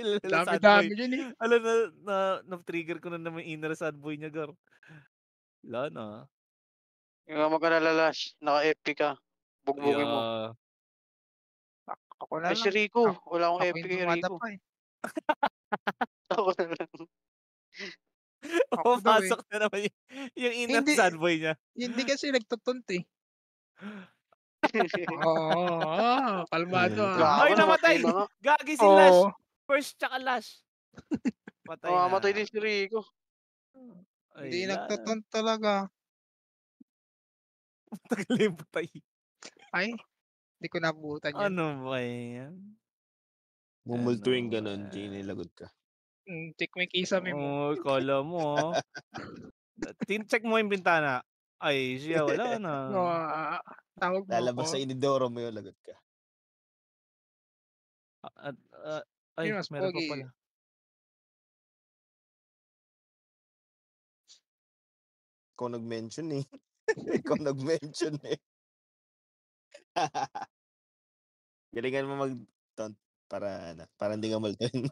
Kilala na sad boy. Dami-dami diyan, eh. Alam na-trigger ko na naman inner sad boy niya gar. Wala na. Huwag kang mag-alala Lash, naka-FP ka. Bugbugin mo. Yeah. Ako na Eh, si lang. Rico, wala akong Ako FP yung kay Rico. dumadapa, eh. Ako na lang. Ako daw, eh. Pumapasok na naman yung inner Hindi, sad boy niya. hindi kasi nagtutunt, eh. Oo, kalmado, Gago, Ay namatay namatay! na nga. Gagi si Lash. Oo. First tsaka Lash. Patay Mamamatay na. din si Rico. Hindi Ay wala na. nagtutunt talaga. Tagal na yung patay. Ay, hindi ko nabutan yun. Ano ba yan? Mumultuing ganon, Gene, lagot ka. Check mo yung kisame mo. Oo, akala mo, ah. Check mo yung bintana. Ay, siya wala na. Tawag mo Lalabas sa ako. inidoro mo yun, lagot ka. Ay, Sino mas meron pa pogi? pala. Ikaw nag-mention, eh. Ikaw nag-mention, eh. Galingan mo mag-taunt para hindi ka multuin.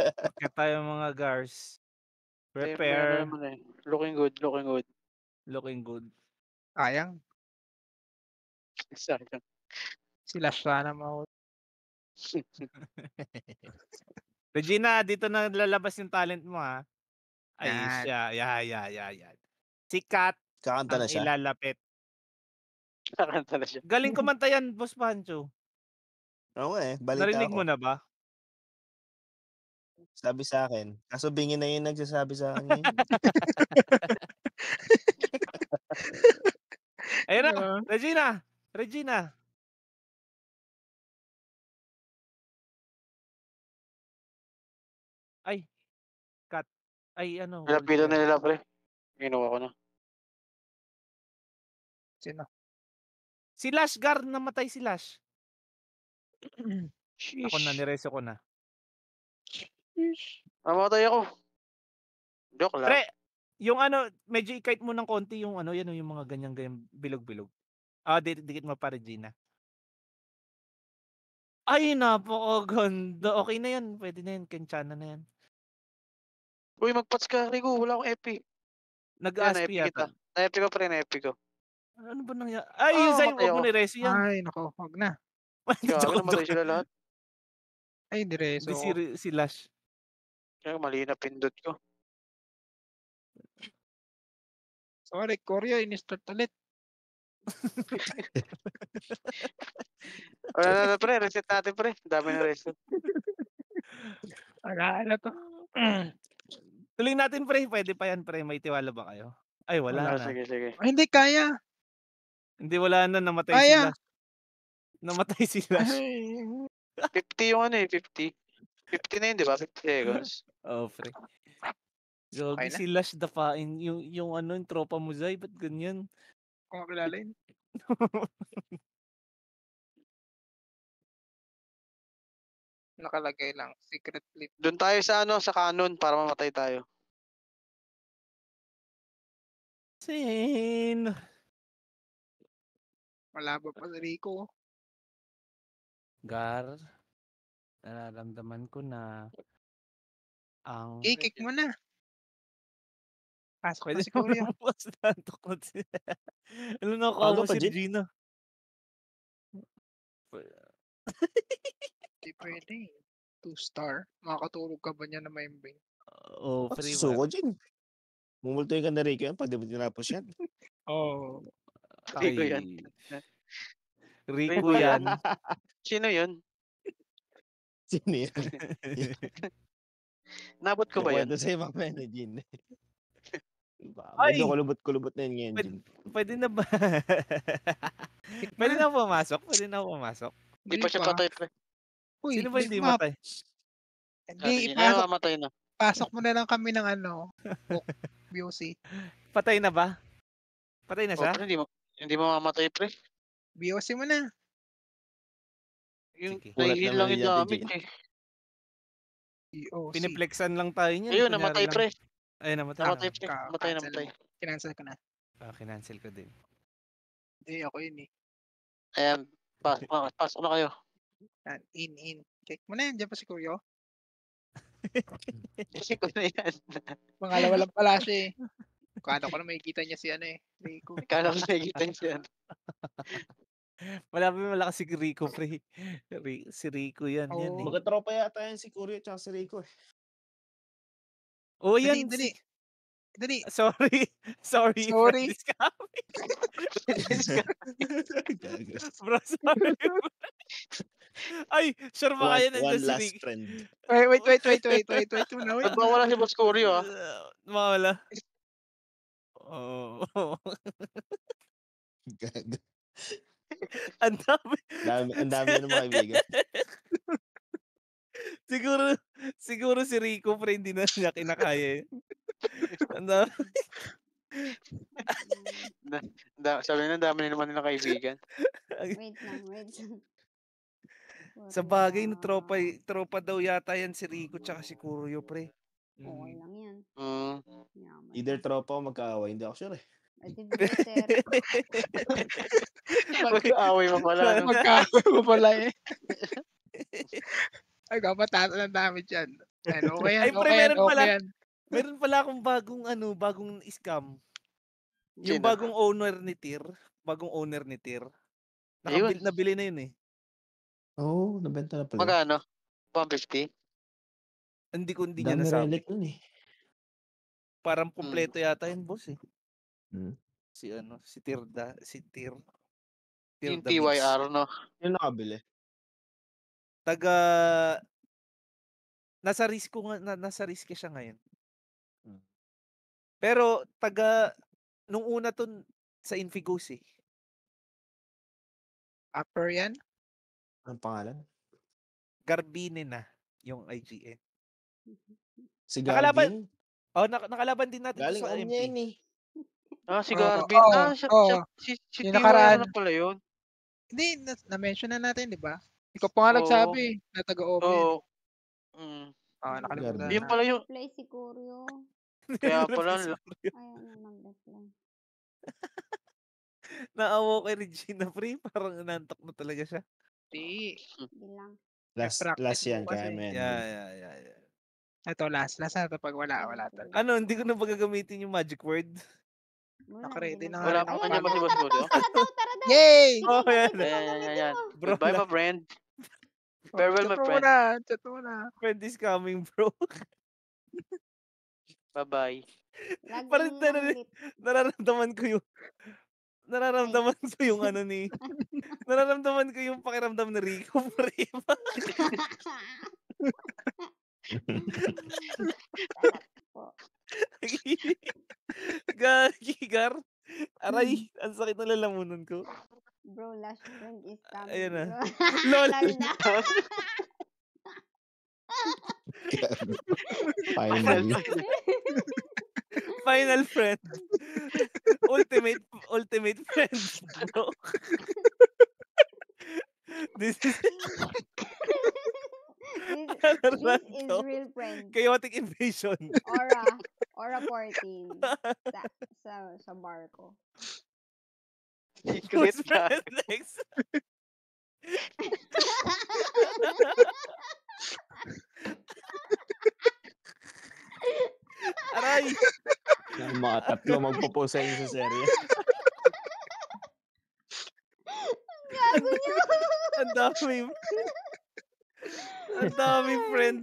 Akyat tayo mga gars. May ano Prepare. naman, eh. Looking good, looking good. Looking good. Sayang. Sayang. Si Lash sana mahuli. Regina, dito na lalabas yung talent mo, ha. Ay, Yan. siya. Yan. Si Kat Kakanta ang na siya? ilalapit. Kakanta na siya. Galing kumanta yan, Boss Pancho. Oo nga, eh. Balita Narinig ako. mo na ba? Sabi sa akin. Kaso Bingi na yung nagsasabi sa akin ngayon. Ayun na, Regina. Ay, Kat. Ay, ano, Nilapitan na Volker. nila, pre. Ginawa ko na. Sino? Si Lash, Gar, namatay si Lash. Ako na, Sheesh. nireso ko na. Namatay ako. Joke lang. Pre, yung ano, medyo i-kite mo ng konti yung ano, yan yung mga ganyan bilog-bilog. Dikit mo pa, Regina. Ay, napakaganda. Okay na yan. Pwede na yan. Kenchana na yan. Uy, mag-pats ka, Rico. Wala akong FP. Yan, Nag-ASP na-FP yata. kita. Na-FP ko, pre, na-FP ko. Ano ba nangyari? Ay, yun sa'yo. Mamatay Huwag mo ako. nireso yan. Ay, nako, wag na. Gago, namatay Joke. sila lahat. Ay, direso Hindi ako. si Lash. Kaya mali na pindot ko. Sorry, Korea, in-start ulit. Wala na, pre. Reset natin, pre. Dami na reset. Wala na to. Tuloy natin, pre. Pwede pa yan, pre. May tiwala ba kayo? Ay, wala na. Sige, sige. Ay, hindi kaya. Hindi, wala na. Namatay si Kaya. Lash. Namatay si Lash. Ay, 50 yung ano eh, 50. 50 na yun, di ba? 50 seconds. Oh, pre. okay Gagi na. si Lash dapain. Yung ano, yung tropa mo, Zay. Ba't ganyan? Kung makilala yun. Nakalagay lang, secret clip. Doon tayo sa ano, sa canon para mamatay tayo. Sin. Malabo pa si Rico. Gar, nararamdaman ko na ang... Kick mo na. Pasok Pwede na si naman Korea. bukas na tukot siya. Ano na Aga mo pa, si Jin? Regina? Hindi pwede. 2-star. Makakatulog ka ba niya na may mbing? Oh, Ba't free susuko, Jin? Mumultuin ka na Rico yan pag di mo tinapos yan. Oh. Rico yan. Rico Rico yan. yan. Sino yun? Sino yan? Nabot ko ba yan? Kukwento sa'yo mamaya na, Jin. Ay! Medyo kulubot-kulubot na yun ngayon, Jin. Pwede na ba? Pwede na pumasok? Pwede na pumasok? Di pa siya patay, pre. Uy, Sino ba big hindi map. matay? Hindi, Ayun, mamatay na. pasok mo na lang kami ng ano, book, BOC. Patay na ba? Patay na Oh, siya? pre, hindi mo mamatay, pre. BOC mo na. Yung Sige. Kulat nahihil naman lang yung yun natin, gamit Jin. eh. BOC. Piniflexan lang tayo niyan. Ayun, Kunyari namatay, lang. pre. Ay, namatay. Namatay, pre. Namatay. Kinancel ko na. Kinancel ko din. Hindi, ako yun eh. Ayan, pasok na kayo. In. Check mo na yan, dyan pa si Kuya. Kasi ko na yan. Pangalawa lang pala siya eh. Kala ko na makikita niya si ano eh. Rico. Kala ko nakikita niya yan. Malakas si Rico, pre. Si Rico yan, yan eh. Oo. Magkatropa yata yan si Kuryo at si Rico eh. Oh, Dali, yan. dali. Dali. Sorry. Sorry. Sorry. Friend is coming. Bro, sorry. Ay, sure ba kaya One nandiyan si last Rico? friend. Wait muna, wait. Ba't ba wala si Boss Curyo ah? Mawala. Oo. Gago. Ang dami. Ang dami ng mga kaibigan. siguro si Rico, pre, hindi na niya kinakaya eh. Ang dami. Sabi na, dami na naman nila kaibigan. Wait lang. Sa bagay, no, tropa daw yata yan si Rico tsaka si Kuryo, pre. Okay lang yan. Yaman. Either tropa o magkaaway. Hindi ako sure eh. Di better. Mag-aaway mo pala. No? Magkakaroon mo pala eh. Ay, kapatatan ang dami dyan. Ano, okay yan, Ay, pre, okay yan, meron pala. okay yan. Meron pala akong bagong scam. Yung Sino? bagong owner ni Tir. Ayun. Nabili na yun eh. Oo, nabenta na pala. Magkano? 150? Hindi niya Dami nasabi. relic nun eh. Parang kumpleto yata yun, boss eh. Hmm. Si Tir. Yung the Mix. TYR, no? Yung nakabili. Nasa risk siya ngayon. Hmm. Pero nung una to sa Infigos eh. Upper yan? Ang pangalan? Garbine na yung IGN. Si Nakalaban- Garvin. Oh, nakalaban din natin to Galing sa Omnia MP. yun eh. Si Oo, Garvin. oo, oo. Si Yung TYR nakaraan. na pala yun. Hindi, na-mention na natin, di ba? Ikaw pa nga Oo. nagsabi na taga-OM yan. Oo. Nakalimutan Yun na. pala yung, Reply si Kuryo. kaya pala, Ayaw na mag-reply. Naawa kay Regina, pre. Parang nantok na talaga siya. Di. Hindi lang. Last yan. bukas Kaya eh. mo yan. Yeah. Ito, last na ito pag wala talaga. Ano, hindi ko na gagamitin yung magic word. Naka-ready na wala nga pa rin kanya ako. ba si Boss Curyo? Tara daw. Yay! Oh, yan. Ayan. Bro, Goodbye, my friend. Farewell, my friend. Chat mo na. friend is coming, bro. Bye-bye. Lagi Parang lang ulit. nararamdaman ko yung ano ni nararamdaman ko yung pakiramdam ni Rico, pre. Gigar. Aray, ang sakit ng lalamunan ko. Bro, last friend is coming. Ayan na. bro. Lol. Lol na. Finally. Final friend. Ultimate friend, bro. This is This is real friend. chaotic invasion. Aura 14. Sa barko. Who's friend next? Aray! Yung mga tatlo magpo-post sa inyo sa serye. Gago niyo. Ang dami friend.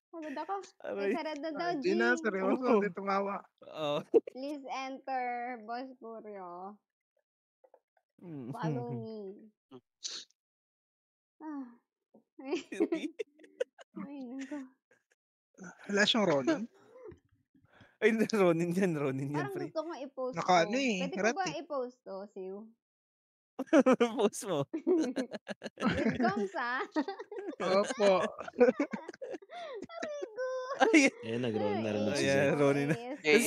Pagod ako. Aray. Sarad na daw, Hindi na, G. seryoso. Oo. Hindi tumawa. Oh. Please enter, Boss Kuryo. Follow me. Ay, nako. Wala siyang Ronin. Ay, Ronin yan, Parang pre. gusto ko i-post Naka to. ano eh, Pwede ko rat ba eh. i-post to, Siw? Post mo. It comes, ha? Opo. Ay, Ayan, nag-roll na rin Oh, si yeah, Zed. Ronin na. Eh,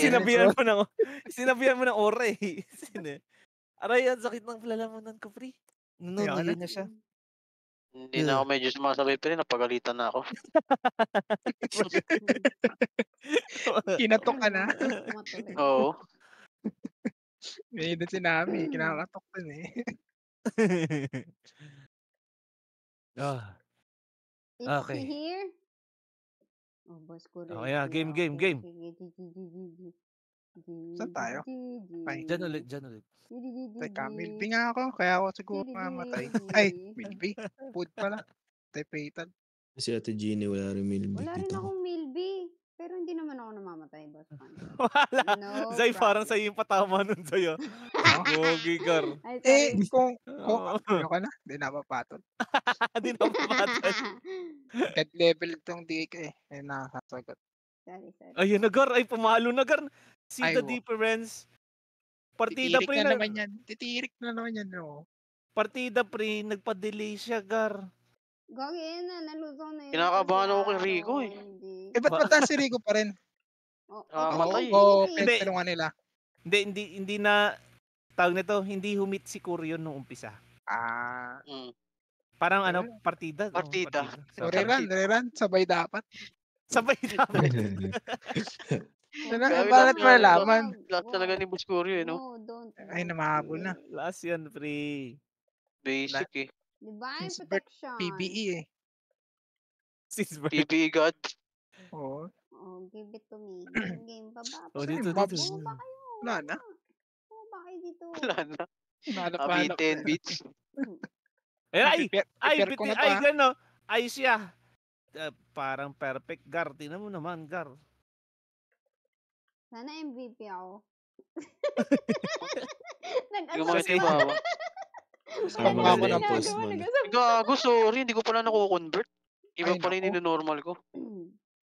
Sinabihan mo ng aura eh. Aray, ang sakit ng lalamunan ko, pre. Nunuyo na siya. Hindi na ako medyo sumasabay pa rin. Napagalitan na ako. Kinatok ka na. Matuloy. Oo. May din sinabi. Kinakatok din eh. Ah, It's okay. here. Oh, boss ko Okay na, game, game, ako. game. Sige, G. Saan tayo? Ay. Dyan ulit, dyan ulit. Teka, Milby nga ako. Kaya ako siguro mamatay. Ay, Milby. Food pala. Fatal. Si Ate Jeannie wala rin Milby Wala rin dito. akong Milby. Pero hindi naman ako namamatay, boss Pancho. Wala. No Zay, parang problem. sa'yo yung patama nun sa'yo. Gogi, Gar. Ay, Eh, sorry. kung Oo. ano ka na, hindi na mapatol. Di na mapatay. Dead level itong DK eh. Ay, nakakasagot. Sorry, sorry. Ayun na, Gar. Ay, pumalo na, Gar. See Ay, the wo. difference. Partida Titirik pre na na. naman yan. Titirik na naman yan, no. Partida pre, nagpa-delay siya, Gar. Gagi, na, nalusaw na yun. Kinakabahan kasi ako kay Rico araw, eh. Hindi. Eh, ba't mataas si Rico pa rin? Oh, Matay. Oo, Hindi. pinagtulungan nila. Hindi na, tawag nito, hindi humit si Kuryon nung umpisa. Ah, Mm. Parang Ayun. partida. Partida. Sabay, rerun, sabay dapat. sabay dapat. Bakit Grabe, malalaman? Lahat talaga ni Buscurio eh, no? No, don't. Ay, namahabol na. Last yan, pre. Basic eh. Divine Since birth, protection. PBE eh. Since birth. PBE God. Oo. Oh, give it to me. Game pa ba? Oh, Saan dito, yung dito. mobs? Bumaba kayo. Wala na. Bumaba kayo dito. Wala na. Hanap Abi hanap. 10 beats. Ay, Prepare ko na to, ay, ah. gano. Ay siya. Parang perfect, Gar. Tingnan mo naman, Gar. Sana MVP ako. Hindi ko Nag-asap makita yung pa. bawa. Sama Ako ka na na post mo. Gago, sorry. Hindi ko pala nako-convert. Iba Ay, pala naku. yung normal ko.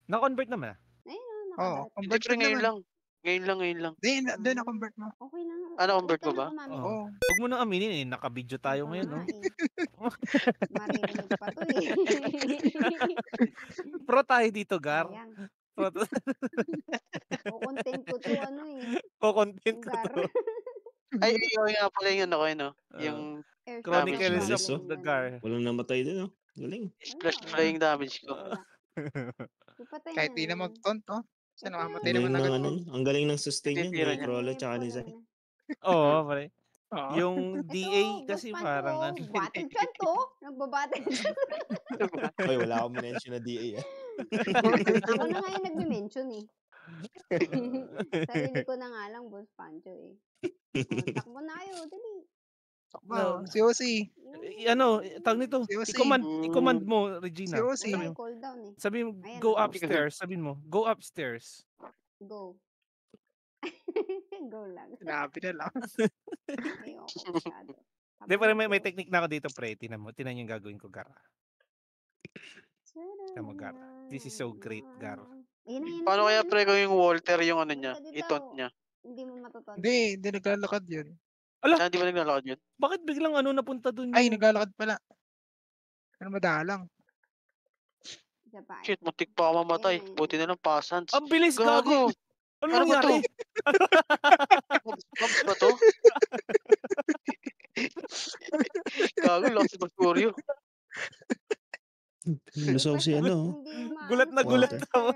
Na-convert naman. Ayun, Oo, nakabat. Hindi, convert pre, din ngayon naman. lang. Ngayon lang. Doon na-convert mo. Okay lang. Ah, na-convert Huwag mo ka ba? na umami. Oo. Oo. Huwag mo nang aminin eh. Naka-video tayo ngayon, no? Maririnig pa to eh. Pro tayo dito, Gar. Sayang. Pro Content ko to ano eh. content ko Gar. to. Ay, yun nga pala yun ako yun, no? Ah. Yung Chronicles Bilis, of oh. the Gar. Walang namatay din, oh. Galing. splash flying damage ko. Wala. Ipatay Kahit na di na yan. mag-taunt, oh. Kasi namamatay Ang galing naman ng agad. ano, ang galing ng sustain niya Titira ni niya. Crawler tsaka ni Pula Zay. na. Oo, pare. Oo. Yung Ito, DA Boss kasi Pancho, parang ano. battle chan to. Nagbabattle chan. Oy, wala akong mention na DA, ah. Ako na nga yung nagme-mention eh. Sarili ko na nga lang, Boss Pancho eh. Oh, takbo na kayo, dali. Takbo. Si OC. Ano, tawag nito. Si OC. I-command mo, Regina. Si OC. Sabi Wala, mo, call down eh. sabi mo, Ayan, go oh. upstairs. Sabi mo, go upstairs. Go. Go lang. Sinabi na lang. Ayoko masyado. Hindi, pero may technique na ako dito, pre. Tinan mo. Tinan yung gagawin ko, Gar. Tinan mo, Gar. This is so great, Gar. Paano kaya pre kung yung Walter yung ano niya? Dito. I-taunt niya. Hindi mo matutunan. Hindi naglalakad yun. Ah, di ba naglalakad yun? Bakit biglang ano napunta dun Ay, yung... naglalakad pala. Ano madalang? Isa pa. Shit, muntik pa ako mamatay. Buti na lang pasans. Ang bilis, Gago! gago! Ano Ano ba nangyari? Mobs ba to? Gago, lakas si Buscurio. Lusaw si ano, oh. Gulat na gulat Walter. ako.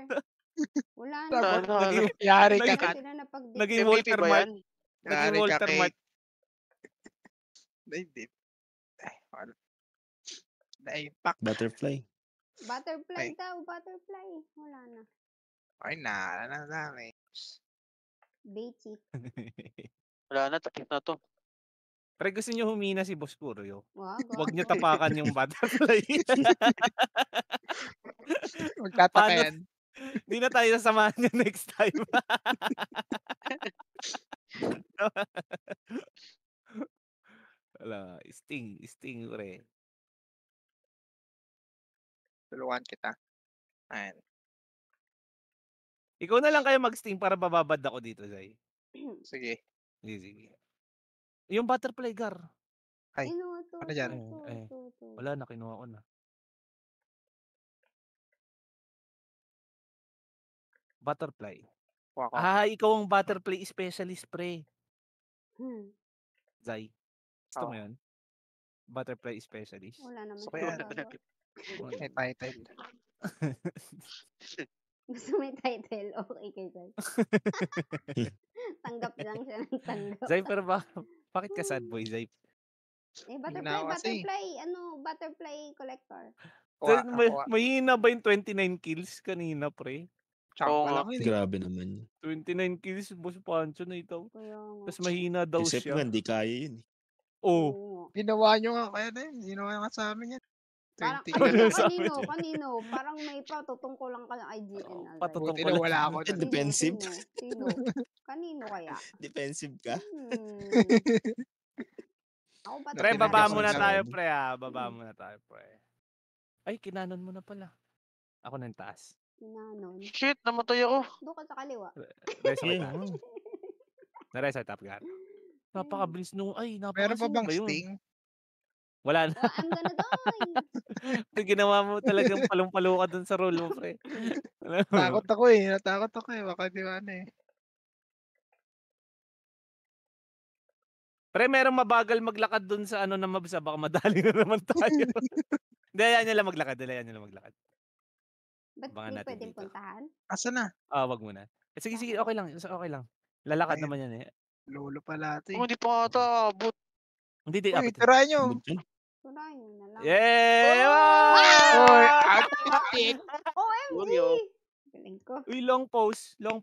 Wala Tapos, na. yari ka, naging- Kat. Sila napag-dip. Naging MVP Walter ba Mark. yan? Naging Yari ka, Walter Kate. Mark. Hindi. Ay, wala. Na-impact. Butterfly. Butterfly Ay. daw, butterfly. Wala na. Ay, na dami. Basic. Wala na, tapos na to. Pero gusto nyo humina si Buscurio. Wag. Huwag nyo tapakan yung butterfly. Magtataka Paano- yan. Hindi na tayo sasamahan niya next time. Wala. Sting, pre. Tulungan kita. Ayan. Ikaw na lang kayo mag-sting para bababad ako dito, Zay. Sige. Sige. Yung butterfly, Gar. Ay, Ito, ano dyan? Wala na, kinuha ko na. Butterfly. Kuha ko. Ikaw ang butterfly specialist, pre. Zay. Gusto mo Oo. yun? Butterfly specialist. Wala naman So, kaya- siguro. May title. Gusto may title. Okay kay Zay. Tanggap lang siya ng tanggap. Zay, pero bakit ka sad boy, Zay? Hindi na ako kasi. Butterfly collector. Mahina ba yung 29 kills kanina, pre? Chunk Oo pa nga. lang yun. Grabe naman yun. 29 kills, Boss Pancho na ito. Kaya nga. Tapos mahina daw Yung Sep siya. nga, hindi kaya yun. Oh. Oo. Ginawa nyo nga kaya na yun. Ginawa nga sa amin yan. Parang, 20 Ano kills. sa amin? kanino? Parang may patutungkulan ka ng IGN. Patutungkulan. Buti na wala ako Eh, nun. defensive. Sino? Kanino kaya? Defensive ka? Ako ba? Pre, Hindi rin baba ako muna nagsabi. tayo, pre. Baba muna tayo, pre. Ay, kinanon mo na pala. Ako ng taas. Kinanon. Shit, namatay ako. Doon ka sa kaliwa. Resa Yeah. kita. Naresa top guard. Napakabilis nung, ay, Meron pa napakasin bang ba yun? sting? Wala na. Oh, I'm gonna die! Ginawa mo talagang palong-palo ka dun sa role mo, pre. Natakot ako eh. Baka di ba ano eh. Pre, merong mabagal maglakad dun sa ano na mabsa. Baka madali na naman tayo. Hindi, ayaw nyo lang maglakad. Ba't Baka di natin pwedeng dito. puntahan? Asa na? Wag muna. Sige, okay lang. Okay lang. Lalakad Ayun. naman yan eh. Lolo pala ito Oh, eh. hindi pa nga ata abot. Hindi, Uy, apat. tirahan nyo. Abot yun. Tunayan nyo na lang. Yeah! Oy, Atik! OMG! Yun. Galing ko. Uy, long pause. O,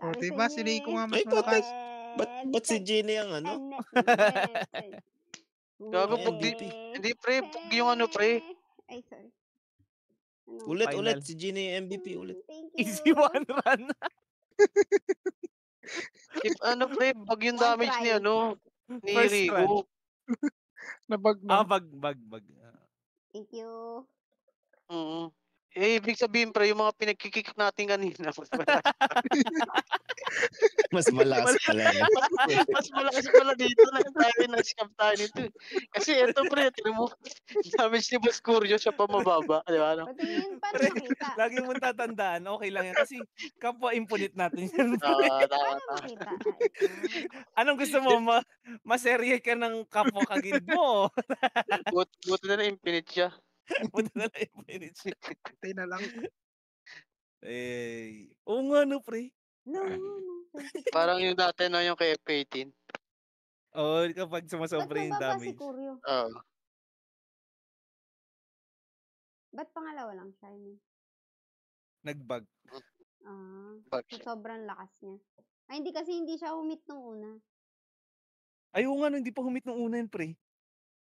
Sabi diba? sa Si inyo Rico eh. nga mas Ay, malakas. Ba't si Jenny ang ano? Gago, Yung pag di, MVP. hindi pre, pag yung ano pre. Ay, sorry. Ano? Ulit, Final. si Jenny yung MVP ulit. Thank you. Easy one run. If ano pre, pag yung One damage try. ni ano, ni First Rico. Nabag na. Bag. Thank you. Oo. Eh, ibig sabihin pre, yung mga pinagkikik natin kanina. Mas malakas pala. No? Mas malakas pala dito na tayo na scam tayo nito. Kasi eto pre, tignan mo, damage ni Boss Curio siya pa mababa, di ba? No? Pati yun, paano Pre, makita? lagi mong tatandaan, okay lang yan. Kasi kapwa impunit natin yan. Tama. Paano makita? Ito. Anong gusto mo? Maserye ka ng kapwa kagilid mo. Buti na infinite siya. Punta na lang impunit siya. Tay na lang. Oo nga no, pre. No. Parang yung dati na yung kay F18. Oo, kapag Ba't sumasobra yung nababa si damage. Kuryo? Oo. Ba't pangalawa lang siya? Nagbag. Bag So siya. sobrang lakas niya. Ay, hindi kasi hindi siya humit nung una. Ay, oo nga no, hindi pa humit nung una yun, pre.